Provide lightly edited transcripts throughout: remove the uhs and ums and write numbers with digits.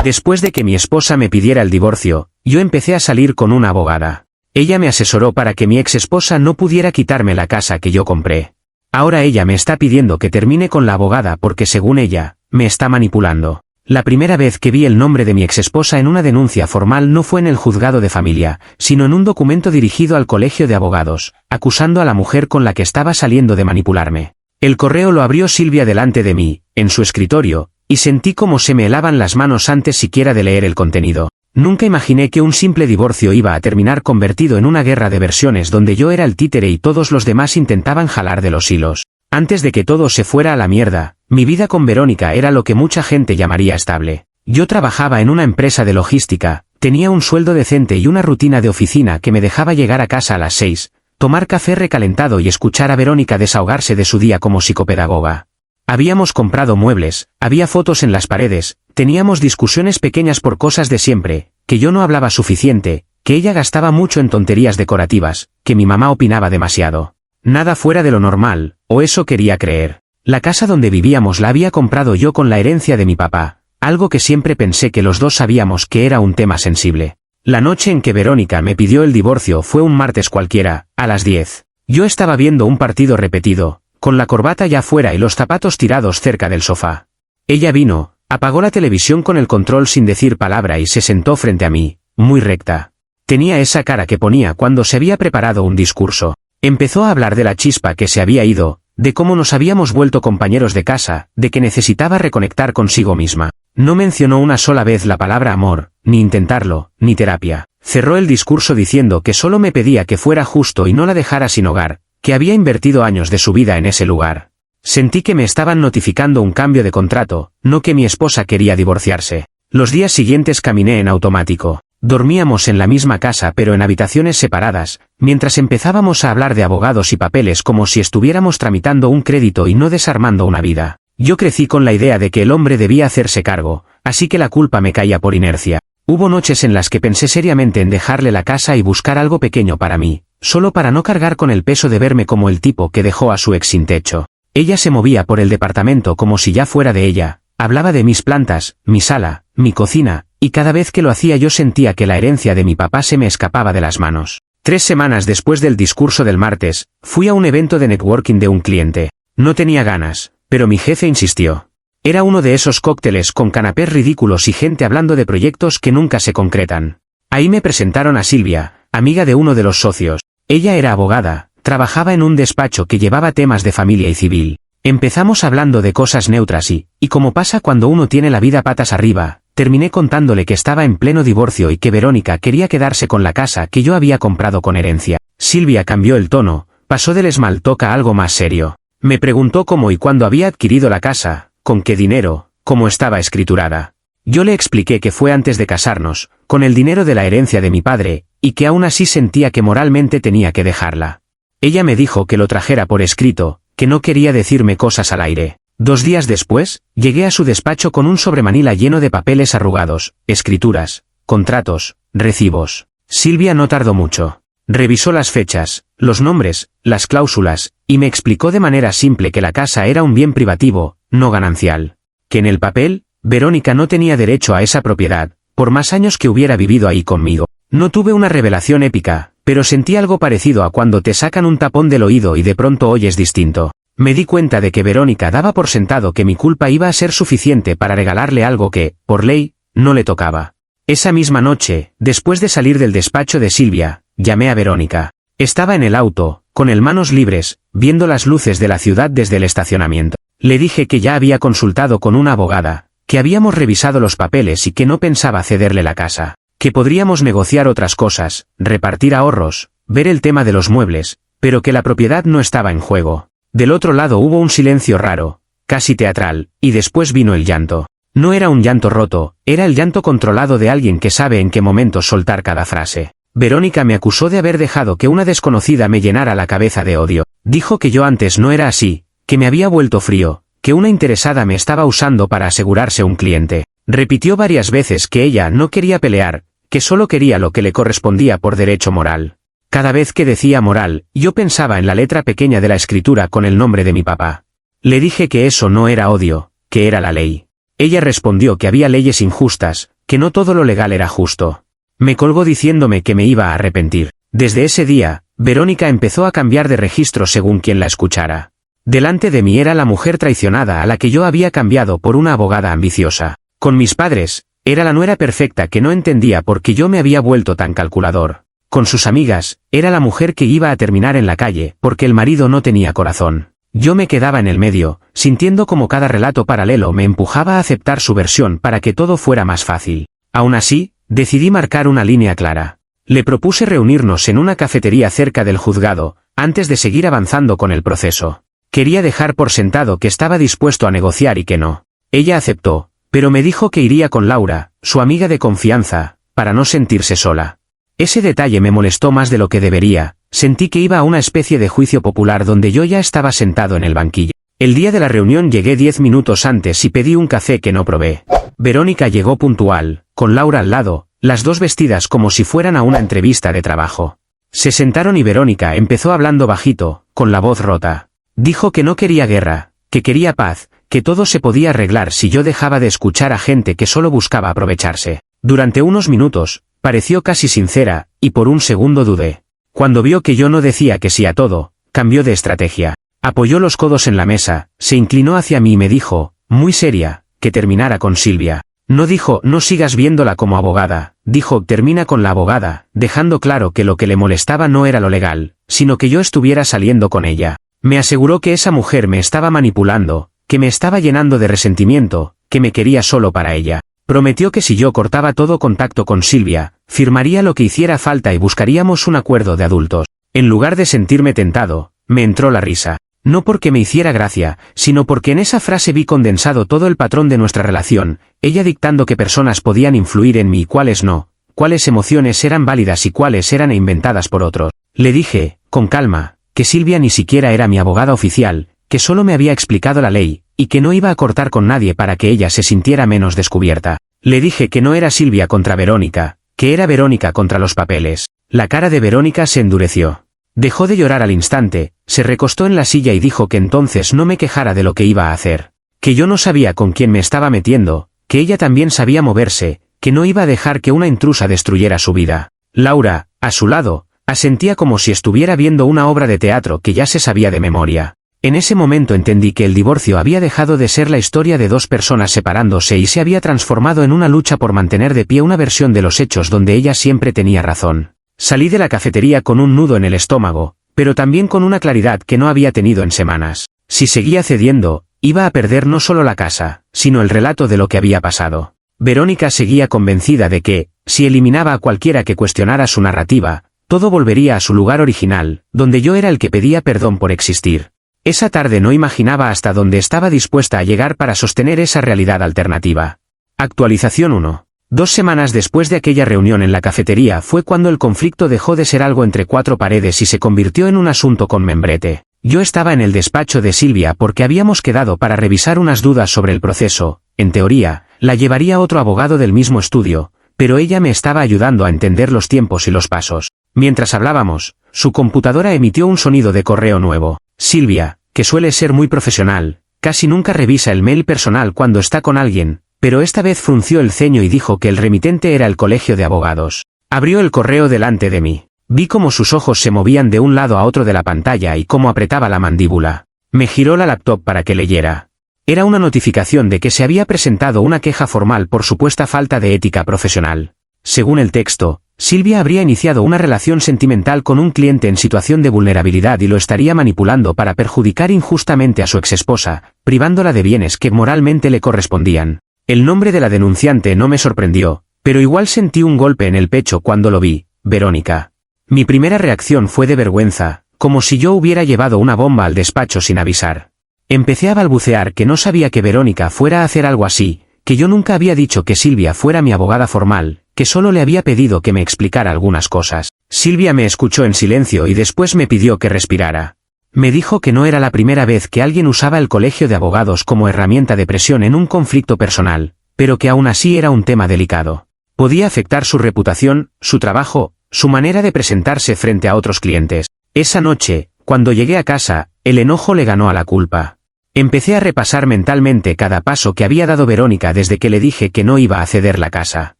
Después de que mi esposa me pidiera el divorcio, yo empecé a salir con una abogada. Ella me asesoró para que mi ex esposa no pudiera quitarme la casa que yo compré. Ahora ella me está pidiendo que termine con la abogada porque según ella, me está manipulando. La primera vez que vi el nombre de mi ex esposa en una denuncia formal no fue en el juzgado de familia, sino en un documento dirigido al colegio de abogados, acusando a la mujer con la que estaba saliendo de manipularme. El correo lo abrió Silvia delante de mí, en su escritorio, y sentí como se me helaban las manos antes siquiera de leer el contenido. Nunca imaginé que un simple divorcio iba a terminar convertido en una guerra de versiones donde yo era el títere y todos los demás intentaban jalar de los hilos. Antes de que todo se fuera a la mierda, mi vida con Verónica era lo que mucha gente llamaría estable. Yo trabajaba en una empresa de logística, tenía un sueldo decente y una rutina de oficina que me dejaba llegar a casa a las 6, tomar café recalentado y escuchar a Verónica desahogarse de su día como psicopedagoga. Habíamos comprado muebles, había fotos en las paredes, teníamos discusiones pequeñas por cosas de siempre, que yo no hablaba suficiente, que ella gastaba mucho en tonterías decorativas, que mi mamá opinaba demasiado. Nada fuera de lo normal, o eso quería creer. La casa donde vivíamos la había comprado yo con la herencia de mi papá, algo que siempre pensé que los dos sabíamos que era un tema sensible. La noche en que Verónica me pidió el divorcio fue un martes cualquiera, a las 10. Yo estaba viendo un partido repetido, con la corbata ya fuera y los zapatos tirados cerca del sofá. Ella vino, apagó la televisión con el control sin decir palabra y se sentó frente a mí, muy recta. Tenía esa cara que ponía cuando se había preparado un discurso. Empezó a hablar de la chispa que se había ido, de cómo nos habíamos vuelto compañeros de casa, de que necesitaba reconectar consigo misma. No mencionó una sola vez la palabra amor, ni intentarlo, ni terapia. Cerró el discurso diciendo que solo me pedía que fuera justo y no la dejara sin hogar, que había invertido años de su vida en ese lugar. Sentí que me estaban notificando un cambio de contrato, no que mi esposa quería divorciarse. Los días siguientes caminé en automático. Dormíamos en la misma casa pero en habitaciones separadas, mientras empezábamos a hablar de abogados y papeles como si estuviéramos tramitando un crédito y no desarmando una vida. Yo crecí con la idea de que el hombre debía hacerse cargo, así que la culpa me caía por inercia. Hubo noches en las que pensé seriamente en dejarle la casa y buscar algo pequeño para mí, solo para no cargar con el peso de verme como el tipo que dejó a su ex sin techo. Ella se movía por el departamento como si ya fuera de ella, hablaba de mis plantas, mi sala, mi cocina, y cada vez que lo hacía yo sentía que la herencia de mi papá se me escapaba de las manos. 3 semanas después del discurso del martes, fui a un evento de networking de un cliente. No tenía ganas, pero mi jefe insistió. Era uno de esos cócteles con canapés ridículos y gente hablando de proyectos que nunca se concretan. Ahí me presentaron a Silvia, amiga de uno de los socios. Ella era abogada, trabajaba en un despacho que llevaba temas de familia y civil. Empezamos hablando de cosas neutras y como pasa cuando uno tiene la vida patas arriba, terminé contándole que estaba en pleno divorcio y que Verónica quería quedarse con la casa que yo había comprado con herencia. Silvia cambió el tono, pasó del small talk a algo más serio. Me preguntó cómo y cuándo había adquirido la casa, con qué dinero, cómo estaba escriturada. Yo le expliqué que fue antes de casarnos, con el dinero de la herencia de mi padre, y que aún así sentía que moralmente tenía que dejarla. Ella me dijo que lo trajera por escrito, que no quería decirme cosas al aire. 2 días después, llegué a su despacho con un sobremanila lleno de papeles arrugados, escrituras, contratos, recibos. Silvia no tardó mucho. Revisó las fechas, los nombres, las cláusulas, y me explicó de manera simple que la casa era un bien privativo, no ganancial. Que en el papel, Verónica no tenía derecho a esa propiedad, por más años que hubiera vivido ahí conmigo. No tuve una revelación épica, pero sentí algo parecido a cuando te sacan un tapón del oído y de pronto oyes distinto. Me di cuenta de que Verónica daba por sentado que mi culpa iba a ser suficiente para regalarle algo que, por ley, no le tocaba. Esa misma noche, después de salir del despacho de Silvia, llamé a Verónica. Estaba en el auto, con el manos libres, viendo las luces de la ciudad desde el estacionamiento. Le dije que ya había consultado con una abogada, que habíamos revisado los papeles y que no pensaba cederle la casa, que podríamos negociar otras cosas, repartir ahorros, ver el tema de los muebles, pero que la propiedad no estaba en juego. Del otro lado hubo un silencio raro, casi teatral, y después vino el llanto. No era un llanto roto, era el llanto controlado de alguien que sabe en qué momento soltar cada frase. Verónica me acusó de haber dejado que una desconocida me llenara la cabeza de odio. Dijo que yo antes no era así, que me había vuelto frío, que una interesada me estaba usando para asegurarse un cliente. Repitió varias veces que ella no quería pelear, que solo quería lo que le correspondía por derecho moral. Cada vez que decía moral, yo pensaba en la letra pequeña de la escritura con el nombre de mi papá. Le dije que eso no era odio, que era la ley. Ella respondió que había leyes injustas, que no todo lo legal era justo. Me colgó diciéndome que me iba a arrepentir. Desde ese día, Verónica empezó a cambiar de registro según quien la escuchara. Delante de mí era la mujer traicionada a la que yo había cambiado por una abogada ambiciosa. Con mis padres, era la nuera perfecta que no entendía por qué yo me había vuelto tan calculador. Con sus amigas, era la mujer que iba a terminar en la calle porque el marido no tenía corazón. Yo me quedaba en el medio, sintiendo como cada relato paralelo me empujaba a aceptar su versión para que todo fuera más fácil. Aún así, decidí marcar una línea clara. Le propuse reunirnos en una cafetería cerca del juzgado, antes de seguir avanzando con el proceso. Quería dejar por sentado que estaba dispuesto a negociar y que no. Ella aceptó, pero me dijo que iría con Laura, su amiga de confianza, para no sentirse sola. Ese detalle me molestó más de lo que debería. Sentí que iba a una especie de juicio popular donde yo ya estaba sentado en el banquillo. El día de la reunión llegué 10 minutos antes y pedí un café que no probé. Verónica llegó puntual, con Laura al lado, las dos vestidas como si fueran a una entrevista de trabajo. Se sentaron y Verónica empezó hablando bajito, con la voz rota. Dijo que no quería guerra, que quería paz, que todo se podía arreglar si yo dejaba de escuchar a gente que solo buscaba aprovecharse. Durante unos minutos, pareció casi sincera, y por un segundo dudé. Cuando vio que yo no decía que sí a todo, cambió de estrategia. Apoyó los codos en la mesa, se inclinó hacia mí y me dijo, muy seria, que terminara con Silvia. No dijo, no sigas viéndola como abogada, dijo, termina con la abogada, dejando claro que lo que le molestaba no era lo legal, sino que yo estuviera saliendo con ella. Me aseguró que esa mujer me estaba manipulando, que me estaba llenando de resentimiento, que me quería solo para ella. Prometió que si yo cortaba todo contacto con Silvia, firmaría lo que hiciera falta y buscaríamos un acuerdo de adultos. En lugar de sentirme tentado, me entró la risa. No porque me hiciera gracia, sino porque en esa frase vi condensado todo el patrón de nuestra relación, ella dictando qué personas podían influir en mí y cuáles no, cuáles emociones eran válidas y cuáles eran inventadas por otros. Le dije, con calma, que Silvia ni siquiera era mi abogada oficial, que solo me había explicado la ley, y que no iba a cortar con nadie para que ella se sintiera menos descubierta. Le dije que no era Silvia contra Verónica, que era Verónica contra los papeles. La cara de Verónica se endureció. Dejó de llorar al instante, se recostó en la silla y dijo que entonces no me quejara de lo que iba a hacer. Que yo no sabía con quién me estaba metiendo, que ella también sabía moverse, que no iba a dejar que una intrusa destruyera su vida. Laura, a su lado, asentía como si estuviera viendo una obra de teatro que ya se sabía de memoria. En ese momento entendí que el divorcio había dejado de ser la historia de dos personas separándose y se había transformado en una lucha por mantener de pie una versión de los hechos donde ella siempre tenía razón. Salí de la cafetería con un nudo en el estómago, pero también con una claridad que no había tenido en semanas. Si seguía cediendo, iba a perder no solo la casa, sino el relato de lo que había pasado. Verónica seguía convencida de que, si eliminaba a cualquiera que cuestionara su narrativa, todo volvería a su lugar original, donde yo era el que pedía perdón por existir. Esa tarde no imaginaba hasta dónde estaba dispuesta a llegar para sostener esa realidad alternativa. Actualización 1. 2 semanas después de aquella reunión en la cafetería fue cuando el conflicto dejó de ser algo entre cuatro paredes y se convirtió en un asunto con membrete. Yo estaba en el despacho de Silvia porque habíamos quedado para revisar unas dudas sobre el proceso. En teoría, la llevaría otro abogado del mismo estudio, pero ella me estaba ayudando a entender los tiempos y los pasos. Mientras hablábamos, su computadora emitió un sonido de correo nuevo. Silvia, que suele ser muy profesional, casi nunca revisa el mail personal cuando está con alguien, pero esta vez frunció el ceño y dijo que el remitente era el colegio de abogados. Abrió el correo delante de mí. Vi cómo sus ojos se movían de un lado a otro de la pantalla y cómo apretaba la mandíbula. Me giró la laptop para que leyera. Era una notificación de que se había presentado una queja formal por supuesta falta de ética profesional. Según el texto, Silvia habría iniciado una relación sentimental con un cliente en situación de vulnerabilidad y lo estaría manipulando para perjudicar injustamente a su exesposa, privándola de bienes que moralmente le correspondían. El nombre de la denunciante no me sorprendió, pero igual sentí un golpe en el pecho cuando lo vi, Verónica. Mi primera reacción fue de vergüenza, como si yo hubiera llevado una bomba al despacho sin avisar. Empecé a balbucear que no sabía que Verónica fuera a hacer algo así, que yo nunca había dicho que Silvia fuera mi abogada formal, que solo le había pedido que me explicara algunas cosas. Silvia me escuchó en silencio y después me pidió que respirara. Me dijo que no era la primera vez que alguien usaba el colegio de abogados como herramienta de presión en un conflicto personal, pero que aún así era un tema delicado. Podía afectar su reputación, su trabajo, su manera de presentarse frente a otros clientes. Esa noche, cuando llegué a casa, el enojo le ganó a la culpa. Empecé a repasar mentalmente cada paso que había dado Verónica desde que le dije que no iba a ceder la casa.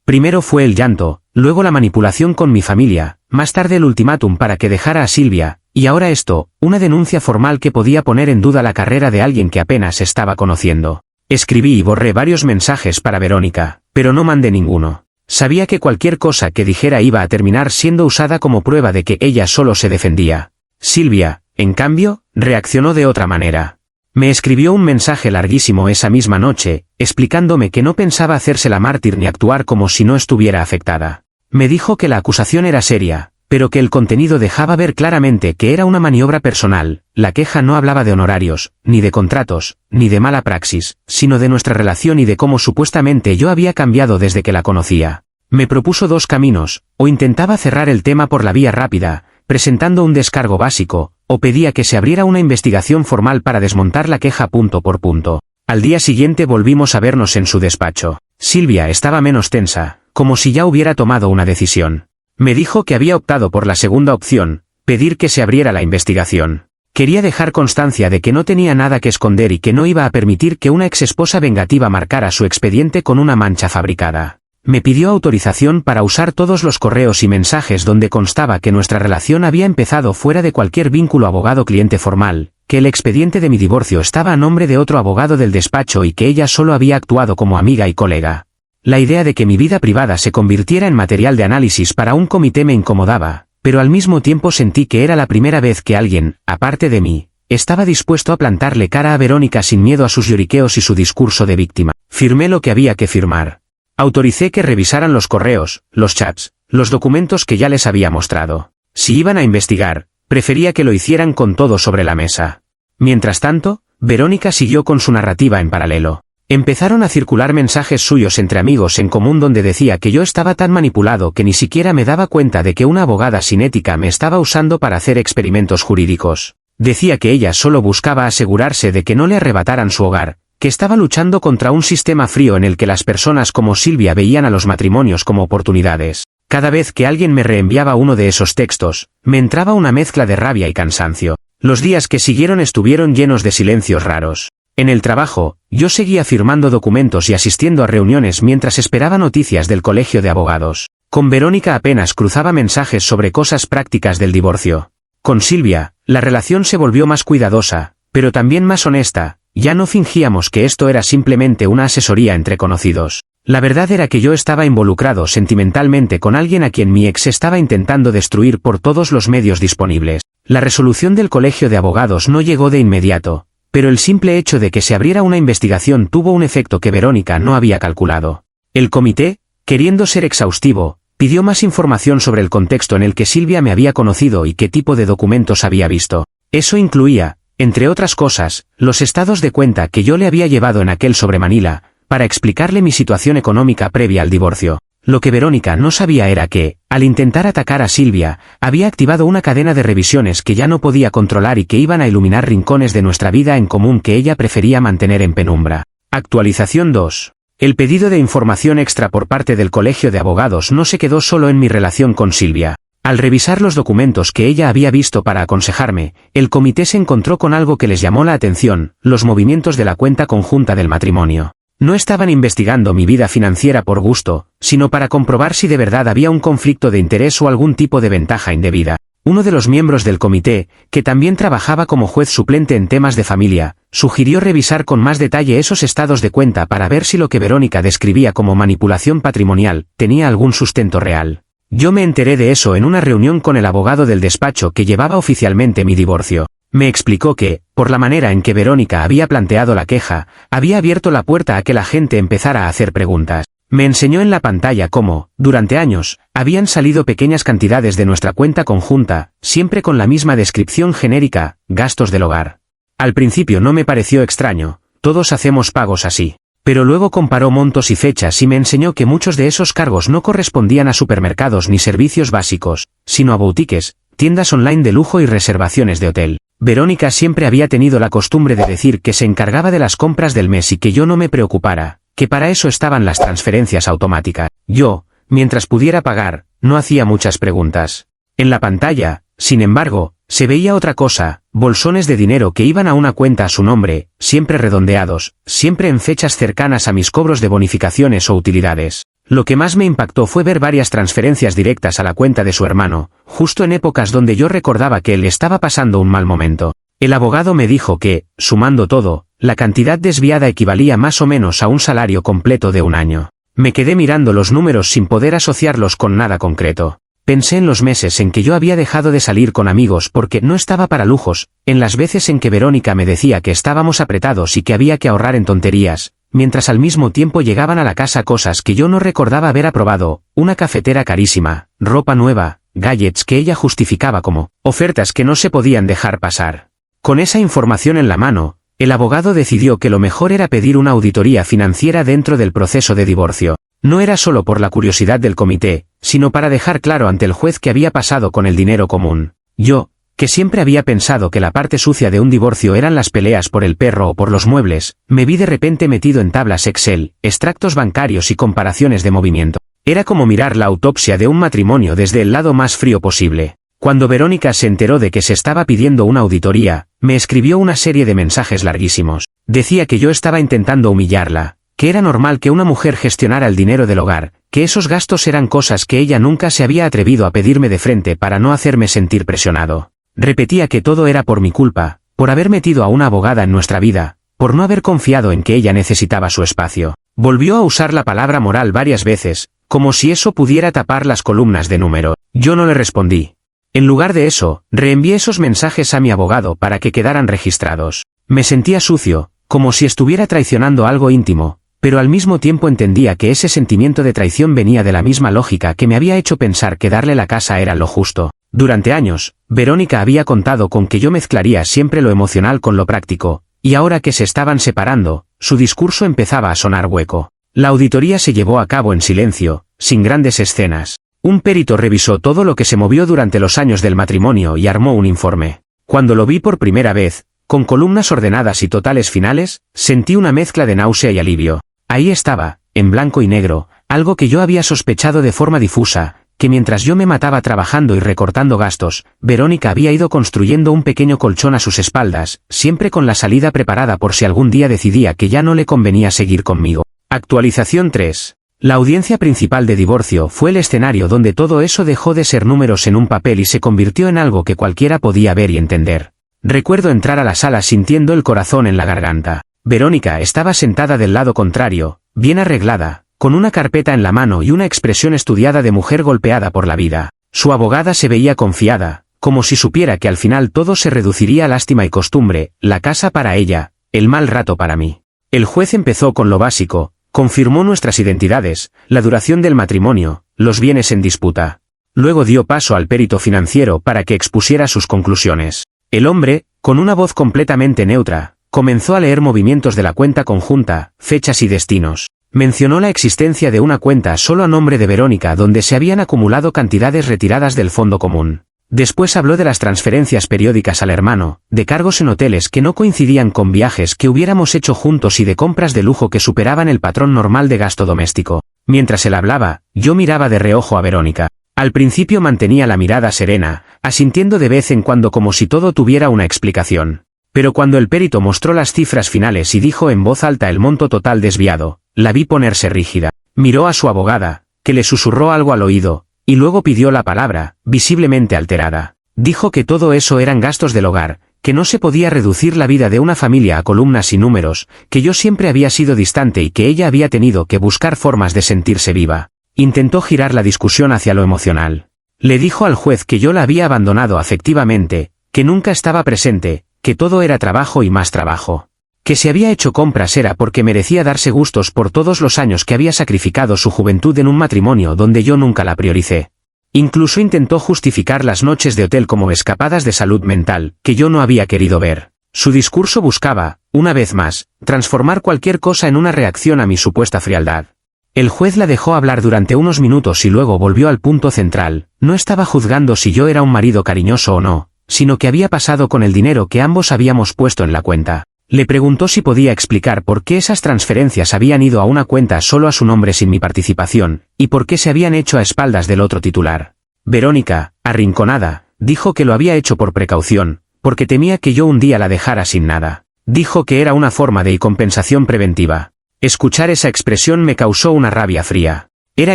Primero fue el llanto, luego la manipulación con mi familia, más tarde el ultimátum para que dejara a Silvia, y ahora esto, una denuncia formal que podía poner en duda la carrera de alguien que apenas estaba conociendo. Escribí y borré varios mensajes para Verónica, pero no mandé ninguno. Sabía que cualquier cosa que dijera iba a terminar siendo usada como prueba de que ella solo se defendía. Silvia, en cambio, reaccionó de otra manera. Me escribió un mensaje larguísimo esa misma noche, explicándome que no pensaba hacerse la mártir ni actuar como si no estuviera afectada. Me dijo que la acusación era seria, pero que el contenido dejaba ver claramente que era una maniobra personal. La queja no hablaba de honorarios, ni de contratos, ni de mala praxis, sino de nuestra relación y de cómo supuestamente yo había cambiado desde que la conocía. Me propuso dos caminos, o intentaba cerrar el tema por la vía rápida, presentando un descargo básico, o pedía que se abriera una investigación formal para desmontar la queja punto por punto. Al día siguiente volvimos a vernos en su despacho. Silvia estaba menos tensa, como si ya hubiera tomado una decisión. Me dijo que había optado por la segunda opción, pedir que se abriera la investigación. Quería dejar constancia de que no tenía nada que esconder y que no iba a permitir que una exesposa vengativa marcara su expediente con una mancha fabricada. Me pidió autorización para usar todos los correos y mensajes donde constaba que nuestra relación había empezado fuera de cualquier vínculo abogado-cliente formal, que el expediente de mi divorcio estaba a nombre de otro abogado del despacho y que ella solo había actuado como amiga y colega. La idea de que mi vida privada se convirtiera en material de análisis para un comité me incomodaba, pero al mismo tiempo sentí que era la primera vez que alguien, aparte de mí, estaba dispuesto a plantarle cara a Verónica sin miedo a sus lloriqueos y su discurso de víctima. Firmé lo que había que firmar. Autoricé que revisaran los correos, los chats, los documentos que ya les había mostrado. Si iban a investigar, prefería que lo hicieran con todo sobre la mesa. Mientras tanto, Verónica siguió con su narrativa en paralelo. Empezaron a circular mensajes suyos entre amigos en común donde decía que yo estaba tan manipulado que ni siquiera me daba cuenta de que una abogada sin ética me estaba usando para hacer experimentos jurídicos. Decía que ella solo buscaba asegurarse de que no le arrebataran su hogar, que estaba luchando contra un sistema frío en el que las personas como Silvia veían a los matrimonios como oportunidades. Cada vez que alguien me reenviaba uno de esos textos, me entraba una mezcla de rabia y cansancio. Los días que siguieron estuvieron llenos de silencios raros. En el trabajo, yo seguía firmando documentos y asistiendo a reuniones mientras esperaba noticias del colegio de abogados. Con Verónica apenas cruzaba mensajes sobre cosas prácticas del divorcio. Con Silvia, la relación se volvió más cuidadosa, pero también más honesta. Ya no fingíamos que esto era simplemente una asesoría entre conocidos. La verdad era que yo estaba involucrado sentimentalmente con alguien a quien mi ex estaba intentando destruir por todos los medios disponibles. La resolución del colegio de abogados no llegó de inmediato, pero el simple hecho de que se abriera una investigación tuvo un efecto que Verónica no había calculado. El comité, queriendo ser exhaustivo, pidió más información sobre el contexto en el que Silvia me había conocido y qué tipo de documentos había visto. Eso incluía, entre otras cosas, los estados de cuenta que yo le había llevado en aquel sobre Manila, para explicarle mi situación económica previa al divorcio. Lo que Verónica no sabía era que, al intentar atacar a Silvia, había activado una cadena de revisiones que ya no podía controlar y que iban a iluminar rincones de nuestra vida en común que ella prefería mantener en penumbra. Actualización 2. El pedido de información extra por parte del colegio de abogados no se quedó solo en mi relación con Silvia. Al revisar los documentos que ella había visto para aconsejarme, el comité se encontró con algo que les llamó la atención: los movimientos de la cuenta conjunta del matrimonio. No estaban investigando mi vida financiera por gusto, sino para comprobar si de verdad había un conflicto de interés o algún tipo de ventaja indebida. Uno de los miembros del comité, que también trabajaba como juez suplente en temas de familia, sugirió revisar con más detalle esos estados de cuenta para ver si lo que Verónica describía como manipulación patrimonial tenía algún sustento real. Yo me enteré de eso en una reunión con el abogado del despacho que llevaba oficialmente mi divorcio. Me explicó que, por la manera en que Verónica había planteado la queja, había abierto la puerta a que la gente empezara a hacer preguntas. Me enseñó en la pantalla cómo, durante años, habían salido pequeñas cantidades de nuestra cuenta conjunta, siempre con la misma descripción genérica: gastos del hogar. Al principio no me pareció extraño, todos hacemos pagos así. Pero luego comparó montos y fechas y me enseñó que muchos de esos cargos no correspondían a supermercados ni servicios básicos, sino a boutiques, tiendas online de lujo y reservaciones de hotel. Verónica siempre había tenido la costumbre de decir que se encargaba de las compras del mes y que yo no me preocupara, que para eso estaban las transferencias automáticas. Yo, mientras pudiera pagar, no hacía muchas preguntas. En la pantalla, sin embargo, se veía otra cosa: bolsones de dinero que iban a una cuenta a su nombre, siempre redondeados, siempre en fechas cercanas a mis cobros de bonificaciones o utilidades. Lo que más me impactó fue ver varias transferencias directas a la cuenta de su hermano, justo en épocas donde yo recordaba que él estaba pasando un mal momento. El abogado me dijo que, sumando todo, la cantidad desviada equivalía más o menos a un salario completo de un año. Me quedé mirando los números sin poder asociarlos con nada concreto. Pensé en los meses en que yo había dejado de salir con amigos porque no estaba para lujos, en las veces en que Verónica me decía que estábamos apretados y que había que ahorrar en tonterías, mientras al mismo tiempo llegaban a la casa cosas que yo no recordaba haber aprobado, una cafetera carísima, ropa nueva, gadgets que ella justificaba como ofertas que no se podían dejar pasar. Con esa información en la mano, el abogado decidió que lo mejor era pedir una auditoría financiera dentro del proceso de divorcio. No era solo por la curiosidad del comité, sino para dejar claro ante el juez qué había pasado con el dinero común. Yo, que siempre había pensado que la parte sucia de un divorcio eran las peleas por el perro o por los muebles, me vi de repente metido en tablas Excel, extractos bancarios y comparaciones de movimiento. Era como mirar la autopsia de un matrimonio desde el lado más frío posible. Cuando Verónica se enteró de que se estaba pidiendo una auditoría, me escribió una serie de mensajes larguísimos. Decía que yo estaba intentando humillarla, que era normal que una mujer gestionara el dinero del hogar, que esos gastos eran cosas que ella nunca se había atrevido a pedirme de frente para no hacerme sentir presionado. Repetía que todo era por mi culpa, por haber metido a una abogada en nuestra vida, por no haber confiado en que ella necesitaba su espacio. Volvió a usar la palabra moral varias veces, como si eso pudiera tapar las columnas de número. Yo no le respondí. En lugar de eso, reenvié esos mensajes a mi abogado para que quedaran registrados. Me sentía sucio, como si estuviera traicionando algo íntimo, pero al mismo tiempo entendía que ese sentimiento de traición venía de la misma lógica que me había hecho pensar que darle la casa era lo justo. Durante años, Verónica había contado con que yo mezclaría siempre lo emocional con lo práctico, y ahora que se estaban separando, su discurso empezaba a sonar hueco. La auditoría se llevó a cabo en silencio, sin grandes escenas. Un perito revisó todo lo que se movió durante los años del matrimonio y armó un informe. Cuando lo vi por primera vez, con columnas ordenadas y totales finales, sentí una mezcla de náusea y alivio. Ahí estaba, en blanco y negro, algo que yo había sospechado de forma difusa, que mientras yo me mataba trabajando y recortando gastos, Verónica había ido construyendo un pequeño colchón a sus espaldas, siempre con la salida preparada por si algún día decidía que ya no le convenía seguir conmigo. Actualización 3. La audiencia principal de divorcio fue el escenario donde todo eso dejó de ser números en un papel y se convirtió en algo que cualquiera podía ver y entender. Recuerdo entrar a la sala sintiendo el corazón en la garganta. Verónica estaba sentada del lado contrario, bien arreglada, con una carpeta en la mano y una expresión estudiada de mujer golpeada por la vida. Su abogada se veía confiada, como si supiera que al final todo se reduciría a lástima y costumbre, la casa para ella, el mal rato para mí. El juez empezó con lo básico. Confirmó nuestras identidades, la duración del matrimonio, los bienes en disputa. Luego dio paso al perito financiero para que expusiera sus conclusiones. El hombre, con una voz completamente neutra, comenzó a leer movimientos de la cuenta conjunta, fechas y destinos. Mencionó la existencia de una cuenta solo a nombre de Verónica donde se habían acumulado cantidades retiradas del fondo común. Después habló de las transferencias periódicas al hermano, de cargos en hoteles que no coincidían con viajes que hubiéramos hecho juntos y de compras de lujo que superaban el patrón normal de gasto doméstico. Mientras él hablaba, yo miraba de reojo a Verónica. Al principio mantenía la mirada serena, asintiendo de vez en cuando como si todo tuviera una explicación. Pero cuando el perito mostró las cifras finales y dijo en voz alta el monto total desviado, la vi ponerse rígida. Miró a su abogada, que le susurró algo al oído, y luego pidió la palabra, visiblemente alterada. Dijo que todo eso eran gastos del hogar, que no se podía reducir la vida de una familia a columnas y números, que yo siempre había sido distante y que ella había tenido que buscar formas de sentirse viva. Intentó girar la discusión hacia lo emocional. Le dijo al juez que yo la había abandonado afectivamente, que nunca estaba presente, que todo era trabajo y más trabajo. Que si había hecho compras era porque merecía darse gustos por todos los años que había sacrificado su juventud en un matrimonio donde yo nunca la prioricé. Incluso intentó justificar las noches de hotel como escapadas de salud mental, que yo no había querido ver. Su discurso buscaba, una vez más, transformar cualquier cosa en una reacción a mi supuesta frialdad. El juez la dejó hablar durante unos minutos y luego volvió al punto central. No estaba juzgando si yo era un marido cariñoso o no, sino qué había pasado con el dinero que ambos habíamos puesto en la cuenta. Le preguntó si podía explicar por qué esas transferencias habían ido a una cuenta solo a su nombre sin mi participación, y por qué se habían hecho a espaldas del otro titular. Verónica, arrinconada, dijo que lo había hecho por precaución, porque temía que yo un día la dejara sin nada. Dijo que era una forma de compensación preventiva. Escuchar esa expresión me causó una rabia fría. Era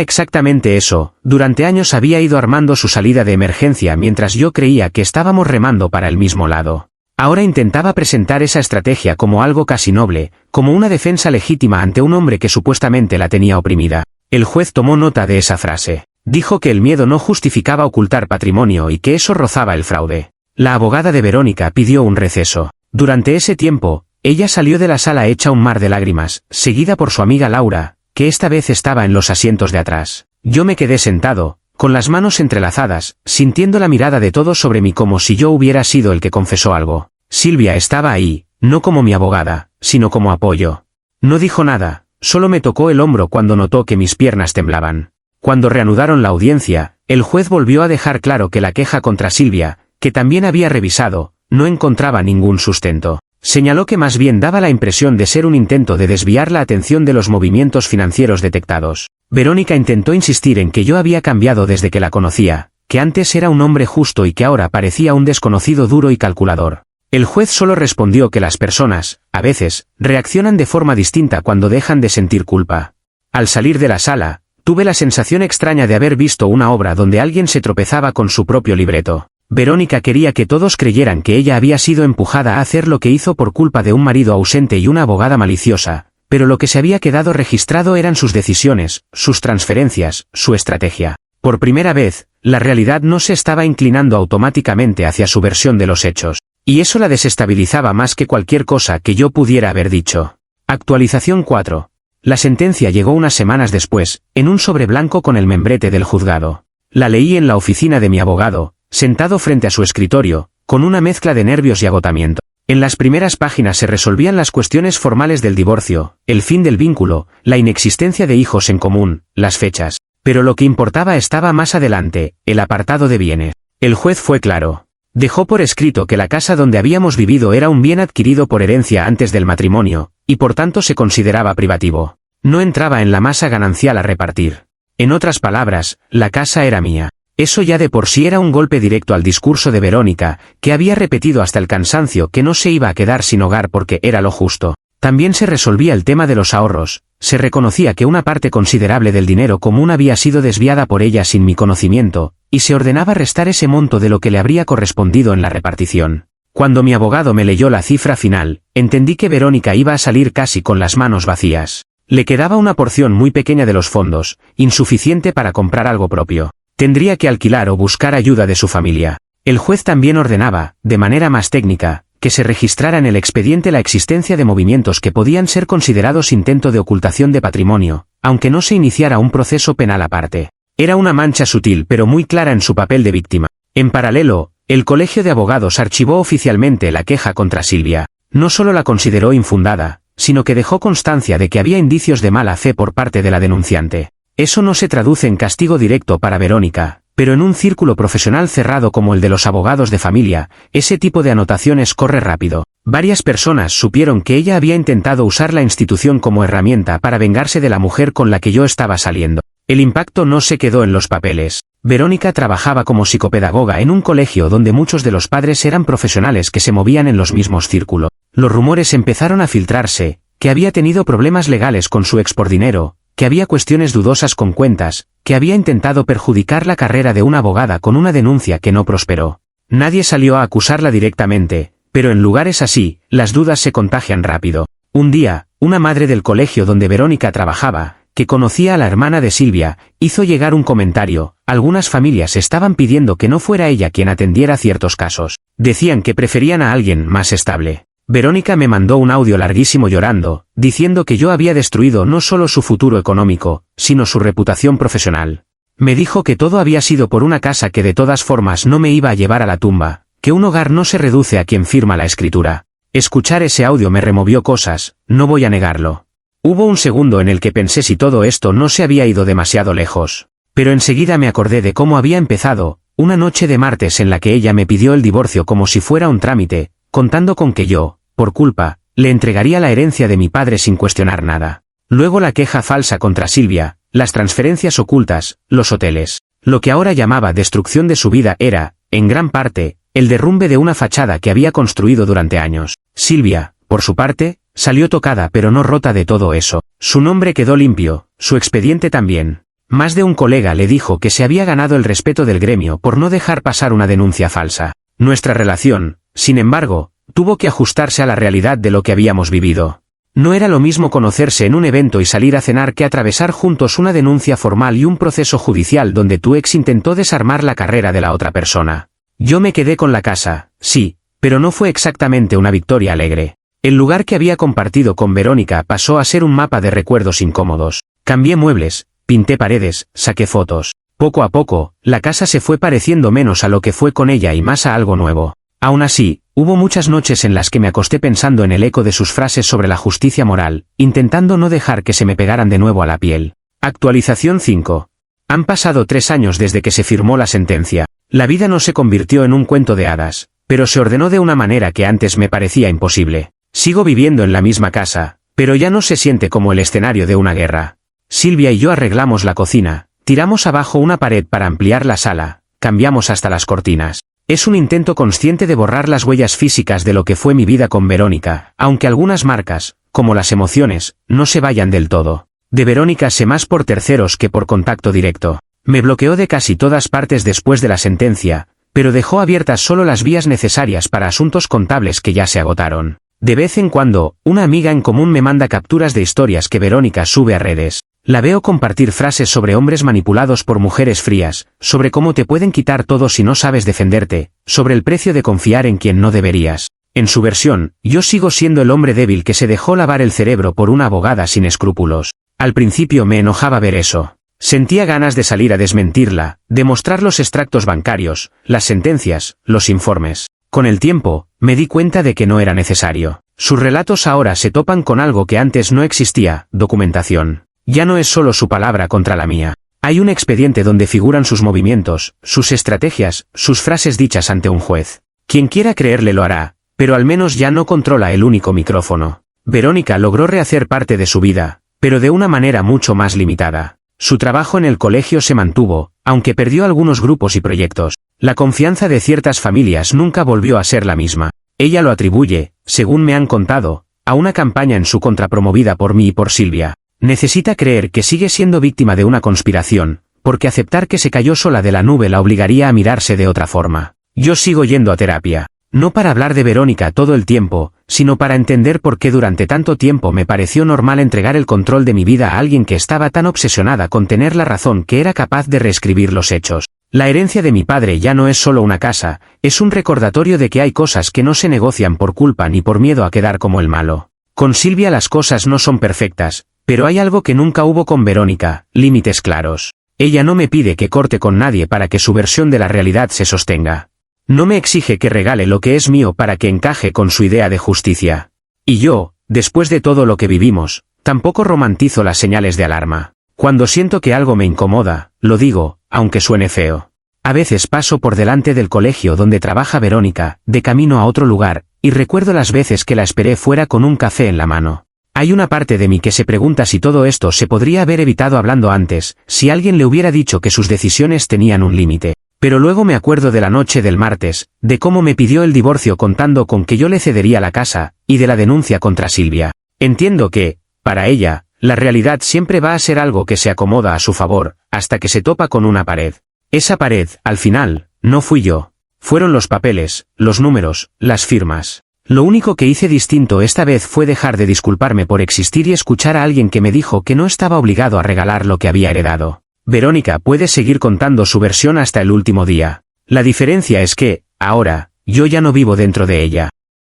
exactamente eso, durante años había ido armando su salida de emergencia mientras yo creía que estábamos remando para el mismo lado. Ahora intentaba presentar esa estrategia como algo casi noble, como una defensa legítima ante un hombre que supuestamente la tenía oprimida. El juez tomó nota de esa frase. Dijo que el miedo no justificaba ocultar patrimonio y que eso rozaba el fraude. La abogada de Verónica pidió un receso. Durante ese tiempo, ella salió de la sala hecha un mar de lágrimas, seguida por su amiga Laura, que esta vez estaba en los asientos de atrás. Yo me quedé sentado, con las manos entrelazadas, sintiendo la mirada de todos sobre mí como si yo hubiera sido el que confesó algo. Silvia estaba ahí, no como mi abogada, sino como apoyo. No dijo nada, solo me tocó el hombro cuando notó que mis piernas temblaban. Cuando reanudaron la audiencia, el juez volvió a dejar claro que la queja contra Silvia, que también había revisado, no encontraba ningún sustento. Señaló que más bien daba la impresión de ser un intento de desviar la atención de los movimientos financieros detectados. Verónica intentó insistir en que yo había cambiado desde que la conocía, que antes era un hombre justo y que ahora parecía un desconocido duro y calculador. El juez solo respondió que las personas, a veces, reaccionan de forma distinta cuando dejan de sentir culpa. Al salir de la sala, tuve la sensación extraña de haber visto una obra donde alguien se tropezaba con su propio libreto. Verónica quería que todos creyeran que ella había sido empujada a hacer lo que hizo por culpa de un marido ausente y una abogada maliciosa, pero lo que se había quedado registrado eran sus decisiones, sus transferencias, su estrategia. Por primera vez, la realidad no se estaba inclinando automáticamente hacia su versión de los hechos, y eso la desestabilizaba más que cualquier cosa que yo pudiera haber dicho. Actualización 4. La sentencia llegó unas semanas después, en un sobre blanco con el membrete del juzgado. La leí en la oficina de mi abogado, sentado frente a su escritorio, con una mezcla de nervios y agotamiento. En las primeras páginas se resolvían las cuestiones formales del divorcio, el fin del vínculo, la inexistencia de hijos en común, las fechas. Pero lo que importaba estaba más adelante, el apartado de bienes. El juez fue claro. Dejó por escrito que la casa donde habíamos vivido era un bien adquirido por herencia antes del matrimonio, y por tanto se consideraba privativo. No entraba en la masa ganancial a repartir. En otras palabras, la casa era mía. Eso ya de por sí era un golpe directo al discurso de Verónica, que había repetido hasta el cansancio que no se iba a quedar sin hogar porque era lo justo. También se resolvía el tema de los ahorros, se reconocía que una parte considerable del dinero común había sido desviada por ella sin mi conocimiento, y se ordenaba restar ese monto de lo que le habría correspondido en la repartición. Cuando mi abogado me leyó la cifra final, entendí que Verónica iba a salir casi con las manos vacías. Le quedaba una porción muy pequeña de los fondos, insuficiente para comprar algo propio. Tendría que alquilar o buscar ayuda de su familia. El juez también ordenaba, de manera más técnica, que se registrara en el expediente la existencia de movimientos que podían ser considerados intento de ocultación de patrimonio, aunque no se iniciara un proceso penal aparte. Era una mancha sutil pero muy clara en su papel de víctima. En paralelo, el Colegio de Abogados archivó oficialmente la queja contra Silvia. No solo la consideró infundada, sino que dejó constancia de que había indicios de mala fe por parte de la denunciante. Eso no se traduce en castigo directo para Verónica, pero en un círculo profesional cerrado como el de los abogados de familia, ese tipo de anotaciones corre rápido. Varias personas supieron que ella había intentado usar la institución como herramienta para vengarse de la mujer con la que yo estaba saliendo. El impacto no se quedó en los papeles. Verónica trabajaba como psicopedagoga en un colegio donde muchos de los padres eran profesionales que se movían en los mismos círculos. Los rumores empezaron a filtrarse, que había tenido problemas legales con su ex por dinero, que había cuestiones dudosas con cuentas, que había intentado perjudicar la carrera de una abogada con una denuncia que no prosperó. Nadie salió a acusarla directamente, pero en lugares así, las dudas se contagian rápido. Un día, una madre del colegio donde Verónica trabajaba, que conocía a la hermana de Silvia, hizo llegar un comentario. Algunas familias estaban pidiendo que no fuera ella quien atendiera ciertos casos. Decían que preferían a alguien más estable. Verónica me mandó un audio larguísimo llorando, diciendo que yo había destruido no solo su futuro económico, sino su reputación profesional. Me dijo que todo había sido por una casa que de todas formas no me iba a llevar a la tumba, que un hogar no se reduce a quien firma la escritura. Escuchar ese audio me removió cosas, no voy a negarlo. Hubo un segundo en el que pensé si todo esto no se había ido demasiado lejos, pero enseguida me acordé de cómo había empezado, una noche de martes en la que ella me pidió el divorcio como si fuera un trámite, contando con que yo, por culpa, le entregaría la herencia de mi padre sin cuestionar nada. Luego la queja falsa contra Silvia, las transferencias ocultas, los hoteles. Lo que ahora llamaba destrucción de su vida era, en gran parte, el derrumbe de una fachada que había construido durante años. Silvia, por su parte, salió tocada pero no rota de todo eso. Su nombre quedó limpio, su expediente también. Más de un colega le dijo que se había ganado el respeto del gremio por no dejar pasar una denuncia falsa. Nuestra relación, sin embargo, tuvo que ajustarse a la realidad de lo que habíamos vivido. No era lo mismo conocerse en un evento y salir a cenar que atravesar juntos una denuncia formal y un proceso judicial donde tu ex intentó desarmar la carrera de la otra persona. Yo me quedé con la casa, sí, pero no fue exactamente una victoria alegre. El lugar que había compartido con Verónica pasó a ser un mapa de recuerdos incómodos. Cambié muebles, pinté paredes, saqué fotos. Poco a poco, la casa se fue pareciendo menos a lo que fue con ella y más a algo nuevo. Aún así, hubo muchas noches en las que me acosté pensando en el eco de sus frases sobre la justicia moral, intentando no dejar que se me pegaran de nuevo a la piel. Actualización 5. Han pasado 3 años desde que se firmó la sentencia. La vida no se convirtió en un cuento de hadas, pero se ordenó de una manera que antes me parecía imposible. Sigo viviendo en la misma casa, pero ya no se siente como el escenario de una guerra. Silvia y yo arreglamos la cocina, tiramos abajo una pared para ampliar la sala, cambiamos hasta las cortinas. Es un intento consciente de borrar las huellas físicas de lo que fue mi vida con Verónica, aunque algunas marcas, como las emociones, no se vayan del todo. De Verónica sé más por terceros que por contacto directo. Me bloqueó de casi todas partes después de la sentencia, pero dejó abiertas solo las vías necesarias para asuntos contables que ya se agotaron. De vez en cuando, una amiga en común me manda capturas de historias que Verónica sube a redes. La veo compartir frases sobre hombres manipulados por mujeres frías, sobre cómo te pueden quitar todo si no sabes defenderte, sobre el precio de confiar en quien no deberías. En su versión, yo sigo siendo el hombre débil que se dejó lavar el cerebro por una abogada sin escrúpulos. Al principio me enojaba ver eso. Sentía ganas de salir a desmentirla, de mostrar los extractos bancarios, las sentencias, los informes. Con el tiempo, me di cuenta de que no era necesario. Sus relatos ahora se topan con algo que antes no existía, documentación. Ya no es solo su palabra contra la mía. Hay un expediente donde figuran sus movimientos, sus estrategias, sus frases dichas ante un juez. Quien quiera creerle lo hará, pero al menos ya no controla el único micrófono. Verónica logró rehacer parte de su vida, pero de una manera mucho más limitada. Su trabajo en el colegio se mantuvo, aunque perdió algunos grupos y proyectos. La confianza de ciertas familias nunca volvió a ser la misma. Ella lo atribuye, según me han contado, a una campaña en su contra promovida por mí y por Silvia. Necesita creer que sigue siendo víctima de una conspiración, porque aceptar que se cayó sola de la nube la obligaría a mirarse de otra forma. Yo sigo yendo a terapia, no para hablar de Verónica todo el tiempo, sino para entender por qué durante tanto tiempo me pareció normal entregar el control de mi vida a alguien que estaba tan obsesionada con tener la razón que era capaz de reescribir los hechos. La herencia de mi padre ya no es solo una casa, es un recordatorio de que hay cosas que no se negocian por culpa ni por miedo a quedar como el malo. Con Silvia las cosas no son perfectas, pero hay algo que nunca hubo con Verónica, límites claros. Ella no me pide que corte con nadie para que su versión de la realidad se sostenga. No me exige que regale lo que es mío para que encaje con su idea de justicia. Y yo, después de todo lo que vivimos, tampoco romantizo las señales de alarma. Cuando siento que algo me incomoda, lo digo, aunque suene feo. A veces paso por delante del colegio donde trabaja Verónica, de camino a otro lugar, y recuerdo las veces que la esperé fuera con un café en la mano. Hay una parte de mí que se pregunta si todo esto se podría haber evitado hablando antes, si alguien le hubiera dicho que sus decisiones tenían un límite. Pero luego me acuerdo de la noche del martes, de cómo me pidió el divorcio contando con que yo le cedería la casa, y de la denuncia contra Silvia. Entiendo que, para ella, la realidad siempre va a ser algo que se acomoda a su favor, hasta que se topa con una pared. Esa pared, al final, no fui yo. Fueron los papeles, los números, las firmas. Lo único que hice distinto esta vez fue dejar de disculparme por existir y escuchar a alguien que me dijo que no estaba obligado a regalar lo que había heredado. Verónica puede seguir contando su versión hasta el último día. La diferencia es que, ahora, yo ya no vivo dentro de ella.